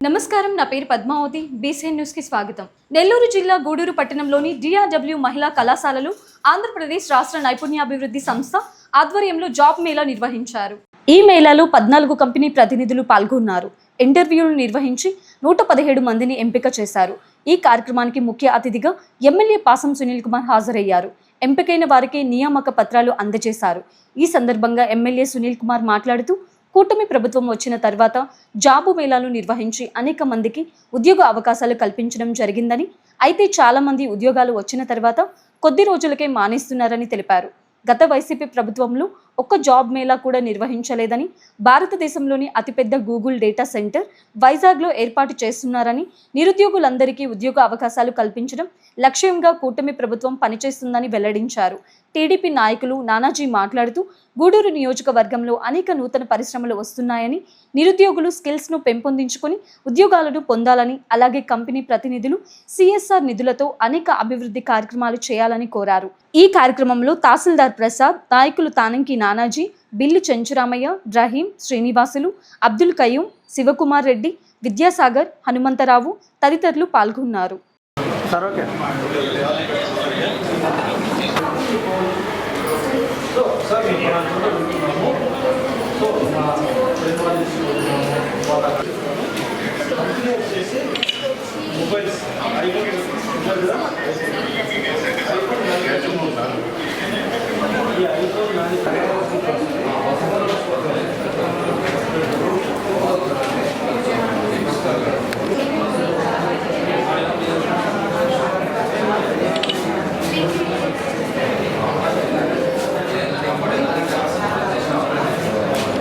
నమస్కారం, నా పేరు పద్మావతి. బీసీఎన్ న్యూస్ కి స్వాగతం. నెల్లూరు జిల్లా గూడూరు పట్టణంలోని DRW మహిళా కళాశాలలో ఆంధ్రప్రదేశ్ రాష్ట్ర నైపుణ్యాభివృద్ధి సంస్థ ఆధ్వర్యంలో జాబ్ మేళా నిర్వహించారు. ఈ మేళాలో 14 కంపెనీ ప్రతినిధులు పాల్గొన్నారు. ఇంటర్వ్యూలు నిర్వహించి 117 మందిని ఎంపిక చేశారు. ఈ కార్యక్రమానికి ముఖ్య అతిథిగా ఎమ్మెల్యే పాసం సునీల్ కుమార్ హాజరయ్యారు. ఎంపికైన వారికి నియామక పత్రాలు అందజేశారు. ఈ సందర్భంగా ఎమ్మెల్యే సునీల్ కుమార్ మాట్లాడుతూ కూటమి ప్రభుత్వం వచ్చిన తర్వాత జాబు మేళాలు నిర్వహించి అనేక మందికి ఉద్యోగ అవకాశాలు కల్పించడం జరిగిందని, అయితే చాలా మంది ఉద్యోగాలు వచ్చిన తర్వాత కొద్ది రోజులకే మానేస్తున్నారని తెలిపారు. గత వైసీపీ ప్రభుత్వంలో ఒక్క జాబ్ మేళా కూడా నిర్వహించలేదని, భారతదేశంలోని అతిపెద్ద గూగుల్ డేటా సెంటర్ వైజాగ్లో ఏర్పాటు చేస్తున్నారని, నిరుద్యోగులందరికీ ఉద్యోగ అవకాశాలు కల్పించడం లక్ష్యంగా కూటమి ప్రభుత్వం పనిచేస్తుందని వెల్లడించారు. టీడీపీ నాయకులు నానాజీ మాట్లాడుతూ గూడూరు నియోజకవర్గంలో అనేక నూతన పరిశ్రమలు వస్తున్నాయని, నిరుద్యోగులు స్కిల్స్ను పెంపొందించుకొని ఉద్యోగాలను పొందాలని, అలాగే కంపెనీ ప్రతినిధులు CSR నిధులతో అనేక అభివృద్ధి కార్యక్రమాలు చేయాలని కోరారు. ఈ కార్యక్రమంలో తహసీల్దార్ ప్రసాద్, నాయకులు తానంకి నానాజీ, బిల్లు చెంచురామయ్య, రహీం, శ్రీనివాసులు, అబ్దుల్ కయ్యూం, శివకుమార్ రెడ్డి, విద్యాసాగర్, హనుమంతరావు తదితరులు పాల్గొన్నారు.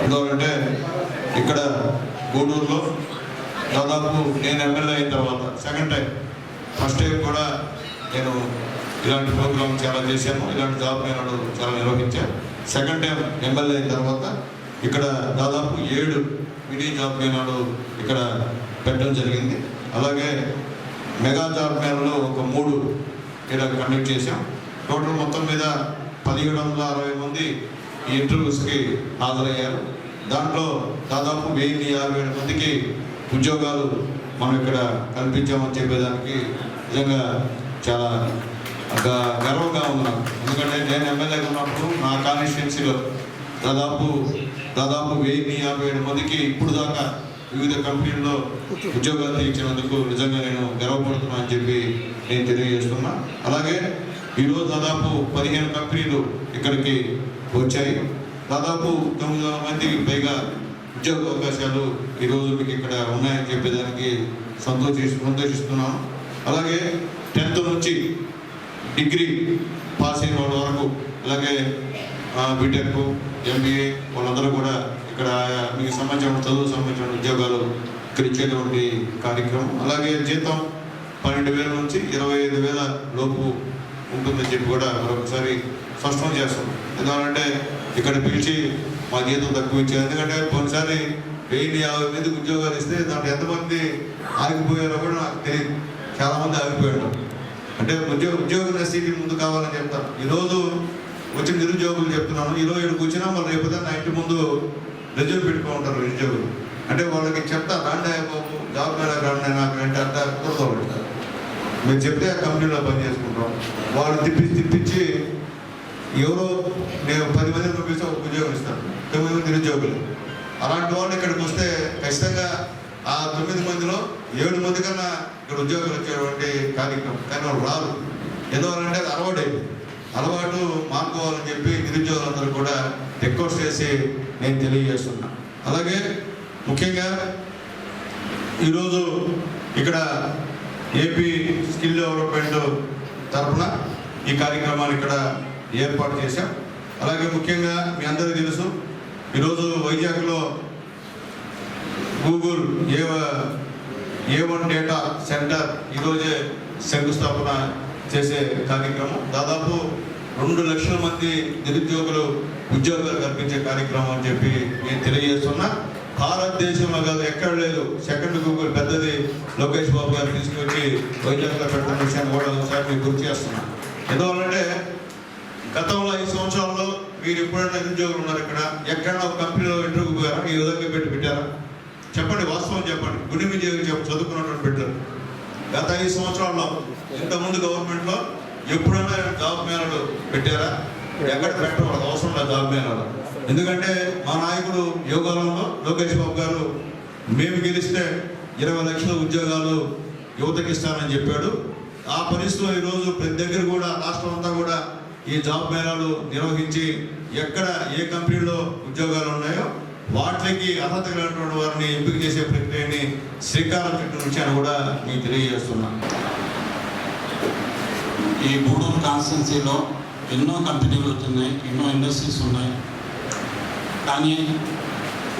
ఎందుకంటే ఇక్కడ గూడూరులో దాదాపు నేను ఎమ్మెల్యే అయిన తర్వాత సెకండ్ టైం, ఫస్ట్ టైం కూడా నేను ఇలాంటి ప్రోగ్రామ్ చాలా చేశాను, ఇలాంటి జాబ్ మేళాలు చాలా నిర్వహించాను. సెకండ్ టైం ఎమ్మెల్యే అయిన తర్వాత ఇక్కడ దాదాపు 7 మినీ జాబ్ మేళాలు ఇక్కడ పెట్టడం జరిగింది. అలాగే మెగా జాబ్ మేళాలో ఒక 3 ఇలా కండక్ట్ చేశాం. టోటల్ మొత్తం మీద 1760 మంది ఈ ఇంటర్వ్యూస్కి హాజరయ్యారు. దాంట్లో దాదాపు 1057 మందికి ఉద్యోగాలు మనం ఇక్కడ కల్పించామని చెప్పేదానికి నిజంగా చాలా గర్వంగా ఉన్నాను. ఎందుకంటే నేను ఎమ్మెల్యేగా ఉన్నప్పుడు నా కాన్స్టిట్యున్సీలో దాదాపు 1057 మందికి ఇప్పుడు దాకా వివిధ కంపెనీల్లో ఉద్యోగాలు ఇచ్చినందుకు నిజంగా నేను గర్వపడుతున్నాను అని చెప్పి నేను తెలియజేస్తున్నా. అలాగే ఈరోజు దాదాపు 15 కంపెనీలు ఇక్కడికి వచ్చాయి. దాదాపు 900 మందికి పైగా ఉద్యోగ అవకాశాలు ఈరోజు మీకు ఇక్కడ ఉన్నాయని చెప్పేదానికి సంతోషిస్తున్నాను. అలాగే 10th నుంచి డిగ్రీ పాస్ అయిన వాళ్ళ వరకు, అలాగే బీటెక్, MBA వాళ్ళందరూ కూడా ఇక్కడ మీకు సంబంధించిన చదువు సంబంధించిన ఉద్యోగాలు ఇక్కడ ఇచ్చేటువంటి కార్యక్రమం. అలాగే జీతం 12,000 నుంచి 25,000 లోపు ఉంటుందని చెప్పి కూడా మరొకసారి స్పష్టం చేస్తాం. ఎందుకంటే ఇక్కడ పిలిచి మా జీతం తక్కువ ఇచ్చారు. ఎందుకంటే కొన్నిసారి 1050 మందికి ఉద్యోగాలు ఇస్తే దాంట్లో ఎంతమంది ఆగిపోయారో కూడా నాకు తెలియదు. చాలామంది ఆగిపోయారు. అంటే ఉద్యోగ స్థితి ముందు కావాలని చెప్తాను. ఈరోజు వచ్చిన నిరుద్యోగులు చెప్తున్నాను, ఈరోజు ఇక్కడికి వచ్చినా వాళ్ళు రేపు నా ఇంటి ముందు రెజ్యూమ్ పెట్టుకుంటారు నిరుద్యోగులు. అంటే వాళ్ళకి చెప్తా, రాండి బాబు జాబ్ మేళ రాండి నాకు అంటే అంతా కుదరబెడతారు. మీరు చెప్తే ఆ కంపెనీలో పని చేసుకుంటాం. వాళ్ళు తిప్పించి ఎవరో నేను 10 మందిని పంపిస్తే ఒక ఉద్యోగం ఇస్తాను, 9 మంది నిరుద్యోగులు. అలాంటి వాళ్ళు ఇక్కడికి వస్తే ఖచ్చితంగా ఆ 9 మందిలో 7 మంది కన్నా ఇక్కడ ఉద్యోగాలు వచ్చేటువంటి కార్యక్రమం. కానీ వాళ్ళు రారు. ఎందువల్లంటే అది అలవాటు మానుకోవాలని చెప్పి నిరుద్యోగులందరూ కూడా రిక్వెస్ట్ చేసి నేను తెలియజేస్తున్నా. అలాగే ముఖ్యంగా ఈరోజు ఇక్కడ ఏపీ స్కిల్ డెవలప్మెంట్ తరఫున ఈ కార్యక్రమాన్ని ఇక్కడ ఏర్పాటు చేశాం. అలాగే ముఖ్యంగా మీ అందరికీ తెలుసు, ఈరోజు వైజాగ్లో గూగుల్ A1 డేటా సెంటర్ ఈరోజే శంకుస్థాపన చేసే కార్యక్రమం. దాదాపు 2 లక్షల మంది నిరుద్యోగులు ఉద్యోగాలు కల్పించే కార్యక్రమం అని చెప్పి నేను తెలియజేస్తున్నా. భారతదేశంలో కాదు, ఎక్కడ లేదు. సెకండ్ గూగుల్ పెద్దది లోకేష్ బాబు గారు తీసుకొచ్చి వైజాగ్లో పెట్టిన విషయాన్ని కూడా ఒకసారి మీకు గుర్తు చేస్తున్నా. ఎందువల్లంటే గతంలో 5 సంవత్సరాల్లో మీరు ఎప్పుడైనా నిరుద్యోగులు ఉన్నారు ఇక్కడ, ఎక్కడైనా ఒక కంపెనీలో ఇంటర్వ్యూ పోయారా? ఈ విధంగా పెట్టారా? చెప్పండి, వాస్తవం చెప్పండి. గుడి మీద చదువుకున్నటువంటి పెట్టారు. గత 5 సంవత్సరాల్లో ఇంతకుముందు గవర్నమెంట్లో ఎప్పుడైనా జాబ్ మేళలు పెట్టారా? ఎక్కడ పెట్టకూడదు, అవసరం లేదు జాబ్ మేళలు. ఎందుకంటే మా నాయకుడు యోగాలంలో లోకేష్ బాబు గారు మేము గెలిస్తే 20 లక్షల ఉద్యోగాలు యువతకి ఇస్తానని చెప్పాడు. ఆ పరిస్థితిలో ఈరోజు ప్రతి దగ్గర కూడా రాష్ట్రం అంతా కూడా ఈ జాబ్ మేళాలు నిర్వహించి ఎక్కడ ఏ కంపెనీలో ఉద్యోగాలు ఉన్నాయో వాటికి అర్హత కలిగినటువంటి వారిని ఎంపిక చేసే ప్రక్రియని శ్రీకారం చుట్టిన విషయాన్ని కూడా మీకు తెలియజేస్తున్నా. ఈ గూడూరు కాన్స్టిట్యున్సీలో ఎన్నో కంపెనీలు వచ్చినాయి, ఎన్నో ఇండస్ట్రీస్ ఉన్నాయి. కానీ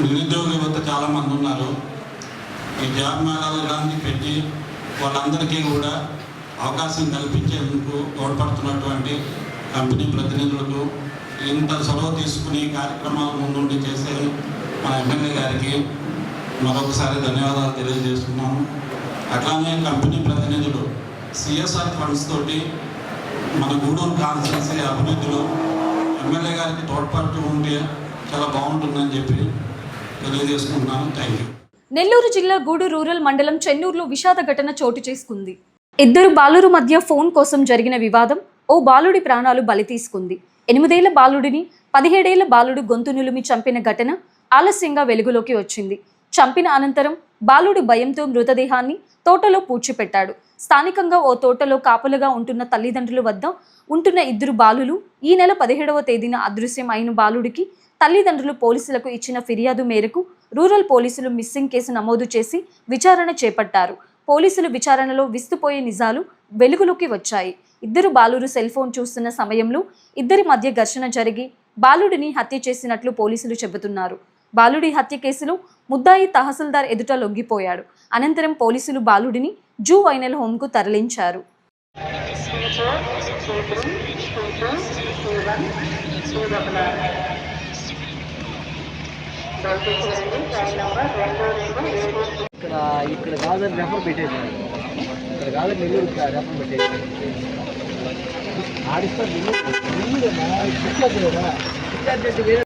నిరుద్యోగ యువత చాలామంది ఉన్నారు. ఈ జాబ్ మేళాలు ఇలాంటివి పెట్టి వాళ్ళందరికీ కూడా అవకాశం కల్పించేందుకు తోడ్పడుతున్నటువంటి కంపెనీ ప్రతినిధులకు, ఇంత చొరవ తీసుకుని కార్యక్రమాలు ముందుండి చేసే మన ఎమ్మెల్యే గారికి మరొకసారి ధన్యవాదాలు తెలియజేస్తున్నాము. అట్లానే కంపెనీ ప్రతినిధులు సిఎస్ఆర్ ఫండ్స్ తోటి మన గూడూరు కాన్స్టిట్యున్సీ అభివృద్ధిలో ఎమ్మెల్యే గారికి తోడ్పడుతూ ఉంటే చాలా బాగుంటుందని చెప్పి తెలియజేసుకుంటున్నాను. Thank you. నెల్లూరు జిల్లా గూడూరు రూరల్ మండలం చెన్నూరులో విషాద ఘటన చోటు చేసుకుంది. 2 బాలురు మధ్య ఫోన్ కోసం జరిగిన వివాదం ఓ బాలుడి ప్రాణాలు బలి తీసుకుంది. 8 ఏళ్ల బాలుడిని 17 ఏళ్ల బాలుడు గొంతు నులిమి చంపిన ఘటన ఆలస్యంగా వెలుగులోకి వచ్చింది. చంపిన అనంతరం బాలుడు భయంతో మృతదేహాన్ని తోటలో పూడ్చిపెట్టాడు. స్థానికంగా ఓ తోటలో కాపలుగా ఉంటున్న తల్లిదండ్రుల వద్ద ఉంటున్న 2 బాలులు ఈ నెల 17వ తేదీన అదృశ్యం అయిన బాలుడికి తల్లిదండ్రులు పోలీసులకు ఇచ్చిన ఫిర్యాదు మేరకు రూరల్ పోలీసులు మిస్సింగ్ కేసు నమోదు చేసి విచారణ చేపట్టారు. పోలీసులు విచారణలో విస్తుపోయే నిజాలు వెలుగులోకి వచ్చాయి. 2 బాలురు సెల్ ఫోన్ చూస్తున్న సమయంలో ఇద్దరి మధ్య ఘర్షణ జరిగి బాలుడిని హత్య చేసినట్లు పోలీసులు చెబుతున్నారు. బాలుడి హత్య కేసులో ముద్దాయి తహసీల్దార్ ఎదుట లొంగిపోయాడు. అనంతరం పోలీసులు బాలుడిని జూవైనల్ హోంకు తరలించారు. ఇక్కడ కాదని రెఫర్ పెట్టేది, ఇక్కడ కాదని నెల్లూరు రెఫర్ పెట్టేది ఆడిస్తారు. నెల్లూరు కదా వేరే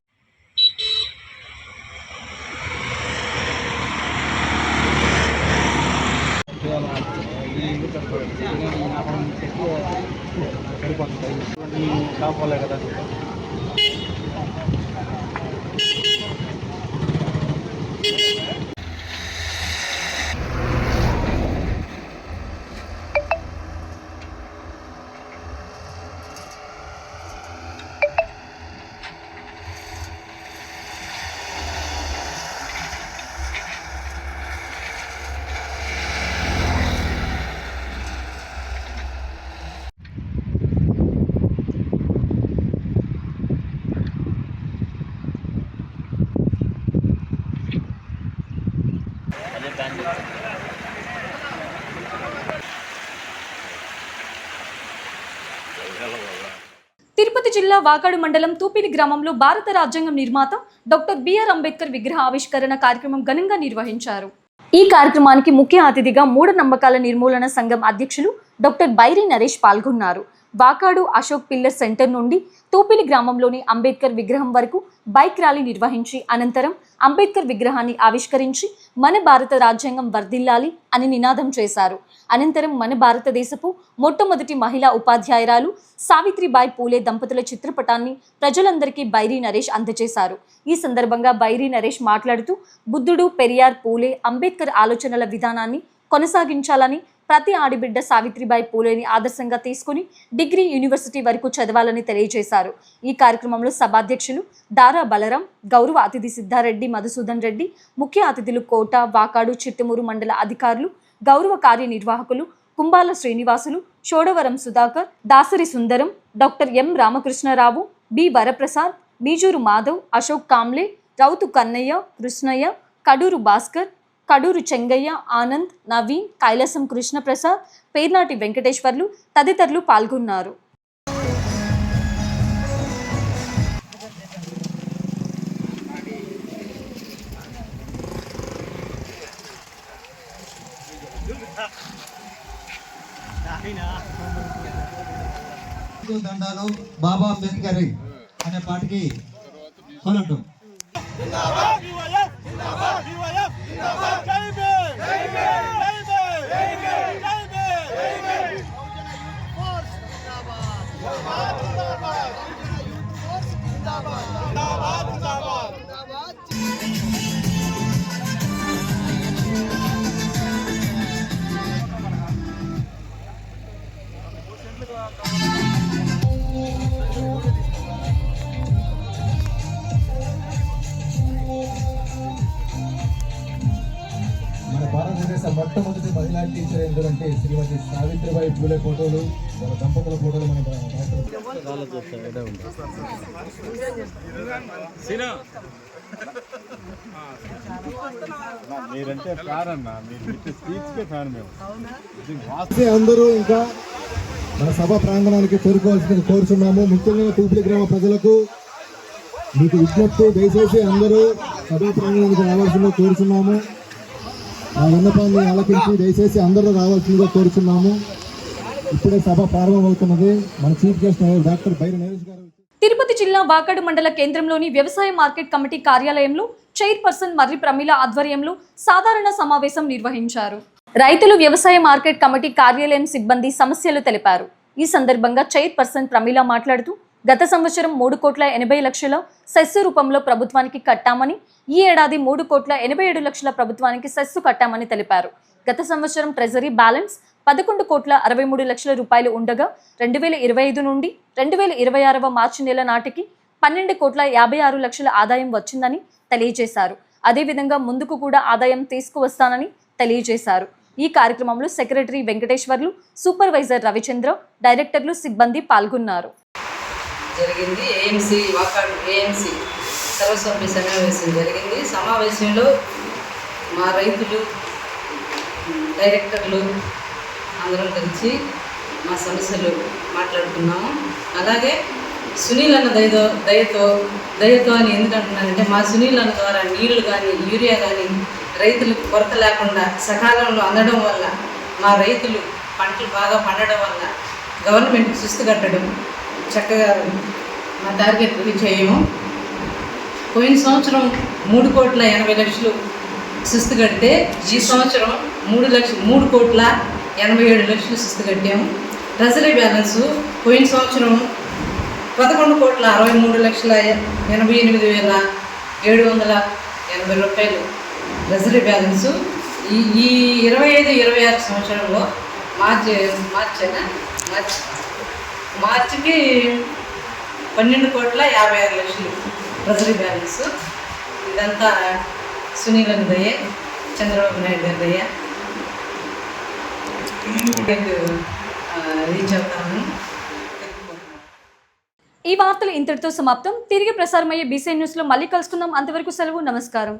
కాపాలే కదా. తిరుపతి జిల్లా వాకాడు మండలం తూపిలి గ్రామంలో భారత రాజ్యాంగం నిర్మాత డాక్టర్ బిఆర్ అంబేద్కర్ విగ్రహ ఆవిష్కరణ కార్యక్రమం ఘనంగా నిర్వహించారు. ఈ కార్యక్రమానికి ముఖ్య అతిథిగా మూఢనమ్మకాల నిర్మూలన సంఘం అధ్యక్షులు డాక్టర్ బైరి నరేష్ పాల్గొన్నారు. వాకాడు అశోక్ పిల్లర్ సెంటర్ నుండి తూపిలి గ్రామంలోని అంబేద్కర్ విగ్రహం వరకు బైక్ ర్యాలీ నిర్వహించి అనంతరం అంబేద్కర్ విగ్రహాన్ని ఆవిష్కరించి మన భారత రాజ్యాంగం వర్ధిల్లాలి అని నినాదం చేశారు. అనంతరం మన భారతదేశపు మొట్టమొదటి మహిళా ఉపాధ్యాయురాలు సావిత్రిబాయి పూలే దంపతుల చిత్రపటాన్ని ప్రజలందరికీ బైరి నరేష్ అందజేశారు. ఈ సందర్భంగా బైరి నరేష్ మాట్లాడుతూ బుద్ధుడు, పెరియార్, పూలే, అంబేద్కర్ ఆలోచనల విధానాన్ని కొనసాగించాలని, ప్రతి ఆడిబిడ్డ సావిత్రిబాయి పూలేని ఆదర్శంగా తీసుకుని డిగ్రీ, యూనివర్సిటీ వరకు చదవాలని తెలియజేశారు. ఈ కార్యక్రమంలో సభాధ్యక్షులు దారా బలరాం, గౌరవ అతిథి సిద్ధారెడ్డి మధుసూదన్ రెడ్డి, ముఖ్య అతిథులు కోట, వాకాడు, చిట్టమూరు మండల అధికారులు, గౌరవ కార్యనిర్వాహకులు Kumbala Srinivasulu, Chodavaram Sudhakar, Dasari Sundaram, doctor M Ramakrishna Rao, B Varaprasad, Bijuru Madhav, Ashok Kamble, Routhu Kannaiah, Krishnaiah, Kaduru Bhaskar, Kaduru Chengaiah, Anand, Naveen, Kailasam Krishnaprasad, Pernati Venkateswarlu తదితరులు పాల్గొన్నారు. దండాలు బాబా అంబేద్కర్ అనే పాటకి కొనటం. మన భారతదేశ మొట్టమొదటి మహిళా టీచర్ ఎందుకంటే శ్రీమతి సావిత్రిబాయి పూలే ఫోటోలు, వాళ్ళ దంపతుల ఫోటోలు మన అందరూ ఇంకా మన సభ ప్రాంగణానికి చేరుకోవాల్సింది కోరుచున్నాము. ముఖ్యంగా తూపిలి గ్రామ ప్రజలకు మీకు విజ్ఞప్తి, దయచేసి అందరూ సభా ప్రాంగణానికి రావాల్సిందిగా కోరుచున్నాము. ఆ విన్నపాన్ని ఆలకించి దయచేసి అందరూ రావాల్సిందిగా కోరుచున్నాము. ఇప్పుడే సభ ప్రారంభమవుతున్నది. మన chief guest doctor Bairi Naresh గారు. తిరుపతి జిల్లా వాకాడు మండల కేంద్రంలోని వ్యవసాయ మార్కెట్ కమిటీ కార్యాలయంలో చైర్పర్సన్ మర్రి ప్రమీల ఆధ్వర్యంలో సాధారణ సమావేశం నిర్వహించారు. రైతులు వ్యవసాయ మార్కెట్ కమిటీ కార్యాలయం సిబ్బంది సమస్యలు తెలిపారు. ఈ సందర్భంగా చైర్పర్సన్ ప్రమీల మాట్లాడుతూ గత సంవత్సరం 3,80,00,000 సెస్సు రూపంలో ప్రభుత్వానికి కట్టామని, ఈ ఏడాది 3,87,00,000 ప్రభుత్వానికి సెస్సు కట్టామని తెలిపారు. గత సంవత్సరం ట్రెజరీ బ్యాలెన్స్ 11,63,00,000 రూపాయలు ఉండగా 2025 నుండి 2026 మార్చి నెల నాటికి 12,56,00,000 ఆదాయం వచ్చిందని తెలియజేశారు. అదేవిధంగా ముందుకు కూడా ఆదాయం తీసుకువస్తానని తెలియజేశారు. ఈ కార్యక్రమంలో సెక్రటరీ వెంకటేశ్వర్లు, సూపర్వైజర్ రవిచంద్ర, డైరెక్టర్లు, సిబ్బంది పాల్గొన్నారు. జరిగింది ఏఎంసీ వాకాడు ఏఎంసీ సర్వసభ్య సమావేశం జరిగింది. సమావేశంలో మా రైతులు, డైరెక్టర్లు అందరం కలిసి మా సమస్యలు మాట్లాడుకున్నాము. అలాగే సునీల్ అన్న దయతో అని ఎందుకంటున్నానంటే, మా సునీల్ అన్న ద్వారా నీళ్లు కానీ, యూరియా కానీ రైతులకు కొరత లేకుండా సకాలంలో అందడం వల్ల, మా రైతులు పంటలు బాగా పండడం వల్ల గవర్నమెంట్ సుస్తు కట్టడం చక్కగా మా టార్గెట్ రీచ్ అయ్యాము. పోయిన సంవత్సరం 3,80,00,000 సుస్తు కడితే ఈ సంవత్సరం 3,87,00,000 సుస్తు కట్టాము. ట్రెజరీ బ్యాలెన్స్ పోయిన సంవత్సరం 11,63,88,780 రూపాయలు ట్రెజరీ బ్యాలెన్సు. ఈ 25-26 సంవత్సరంలో మార్చికి 12,56,00,000 ట్రెజరీ బ్యాలెన్స్. ఇదంతా సునీల్ అని దయ్య, చంద్రబాబు నాయుడు గారి దయ్య. రీచ్ అవుతాము. ఈ వార్తలు ఇంతటితో సమాప్తం. తిరిగి ప్రసారమయ్యే బీసీ న్యూస్లో మళ్ళీ కలుసుకుందాం. అంతవరకు సెలవు. నమస్కారం.